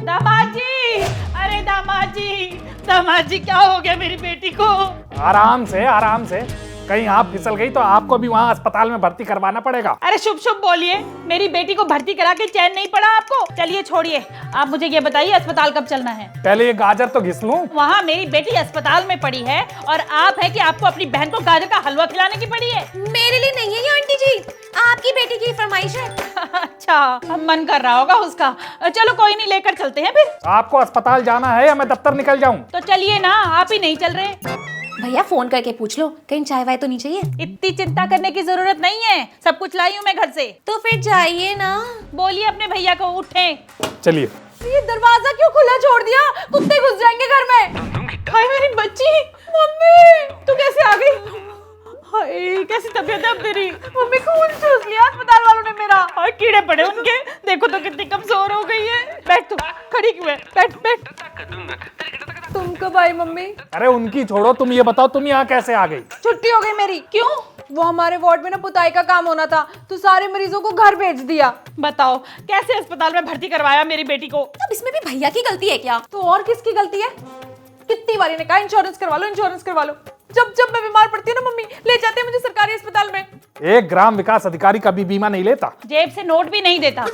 दामाद जी, अरे दामाद जी क्या हो गया मेरी बेटी को? आराम से कहीं आप फिसल गई तो आपको भी वहाँ अस्पताल में भर्ती करवाना पड़ेगा। अरे शुभ शुभ बोलिए, मेरी बेटी को भर्ती करा के चैन नहीं पड़ा आपको? चलिए छोड़िए, आप मुझे ये बताइए अस्पताल कब चलना है? पहले ये गाजर तो घिस लूं। वहाँ मेरी बेटी अस्पताल में पड़ी है और आप है कि आपको अपनी बहन को गाजर का हलवा खिलाने की पड़ी है? मेरे लिए नहीं है ये आंटी जी, आपकी बेटी की फरमाइश है। अच्छा, अब मन कर रहा होगा उसका। चलो कोई नहीं, लेकर चलते हैं फिर। आपको अस्पताल जाना है या मैं दफ्तर निकल जाऊं? तो चलिए ना, आप ही नहीं चल रहे। भैया फोन करके पूछ लो, कहीं चाय वाय तो नहीं चाहिए? इतनी चिंता करने की जरूरत नहीं है, सब कुछ लाई हूँ मैं घर से। तो फिर जाइए ना। बोलिए अपने भैया को उठे। चलिए। ये दरवाजा क्यों खुला छोड़ दिया? कुत्ते घुस जाएंगे घर में। हाय मेरी बच्ची, मम्मी तू कैसे आ गई? हाय कैसी तबीयत है अब तेरी? मम्मी खून चूस लिया अस्पताल वालों ने मेरा। हाय कीड़े पड़े उनके, देखो तो कितनी कमजोर हो गई है। बैठ तू, खड़ी क्यों है? बैठ। तुम कब आई मम्मी? अरे उनकी छोड़ो, तुम ये बताओ तुम यहाँ कैसे आ गई? छुट्टी हो गई मेरी। क्यों? वो हमारे वार्ड में ना पुताई का काम होना था, तो सारे मरीजों को घर भेज दिया। बताओ कैसे अस्पताल में भर्ती करवाया मेरी बेटी को? अब इसमें भी भैया की गलती है क्या? तो और किसकी गलती है? कितनी बारी ने कहा इंश्योरेंस करवा लो। जब मैं बीमार पड़ती हूँ ना मम्मी, ले जाते हैं मुझे सरकारी अस्पताल में। एक ग्राम विकास अधिकारी कभी बीमा नहीं लेता। जेब से नोट भी नहीं देता।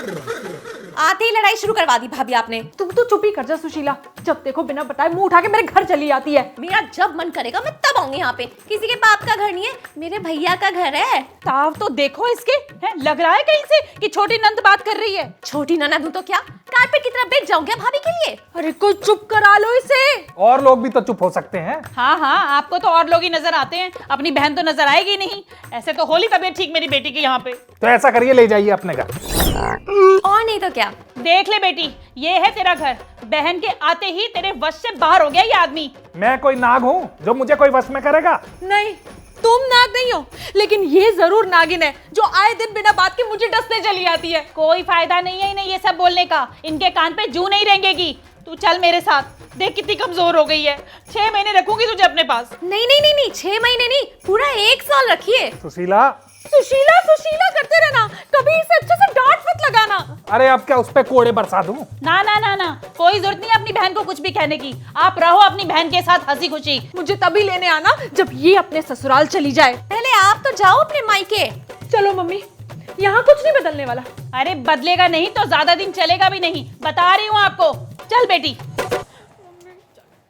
आते ही लड़ाई शुरू करवा दी भाभी आपने। तुम तो चुप ही कर जा सुशीला, जब देखो बिना बताए मुंह उठा के मेरे घर चली आती है। मेरा जब मन करेगा मैं तब आऊंगी यहाँ पे। किसी के बाप का घर नहीं है, मेरे भैया का घर है। ताव तो देखो इसके, हैं? लग रहा है कहीं से कि छोटी नंद बात कर रही है। छोटी ननद हूं तो क्या कारपेट की तरफ बैठ जाऊं क्या भाभी के लिए? अरे कोई चुप करा लो इसे। और लोग भी तो चुप हो सकते हैं। हाँ, आपको तो और लोग ही नजर आते हैं, अपनी बहन तो नजर आएगी नहीं। ऐसे तो होली तबीयत ठीक मेरी बेटी की यहाँ पे। तो ऐसा करिए, ले जाइए अपने घर। और नहीं तो क्या। देख ले बेटी, ये है तेरा घर। बहन के आते ही तेरे वश से बाहर हो गया ये आदमी। मैं कोई नाग हूँ जो मुझे कोई वश में करेगा? नहीं, तुम नाग नहीं हो, लेकिन ये जरूर नागिन है जो आए दिन बिना बात के मुझे डसने चली आती है। कोई फायदा नहीं है इन्हें ये सब बोलने का, इनके कान पे जू नहीं रेंगेगी। तू चल मेरे साथ, देख कितनी कमजोर हो गई है। 6 महीने रखूंगी तुझे अपने पास। नहीं 6 महीने नहीं, पूरा 1 साल रखिए। सुशीला करते रहना, कभी इसे अच्छे से डांट मत लगाना। अरे अब क्या उस पे कोड़े बरसा दूं? ना, कोई जरूरत नहीं अपनी बहन को कुछ भी कहने की। आप रहो अपनी बहन के साथ हंसी खुशी। मुझे तभी लेने आना जब ये अपने ससुराल चली जाए। पहले आप तो जाओ अपने मायके। चलो मम्मी, यहाँ कुछ नहीं बदलने वाला। अरे बदलेगा नहीं तो ज्यादा दिन चलेगा भी नहीं, बता रही हूँ आपको। चल बेटी।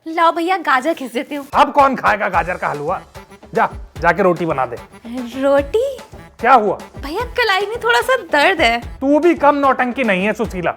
लाओ भैया गाजर खींच देती हूँ। अब कौन खाएगा गाजर का हलवा? जाके रोटी बना दे। रोटी? क्या हुआ? भैया कलाई में थोड़ा सा दर्द है। तू भी कम नौटंकी नहीं है सुशीला।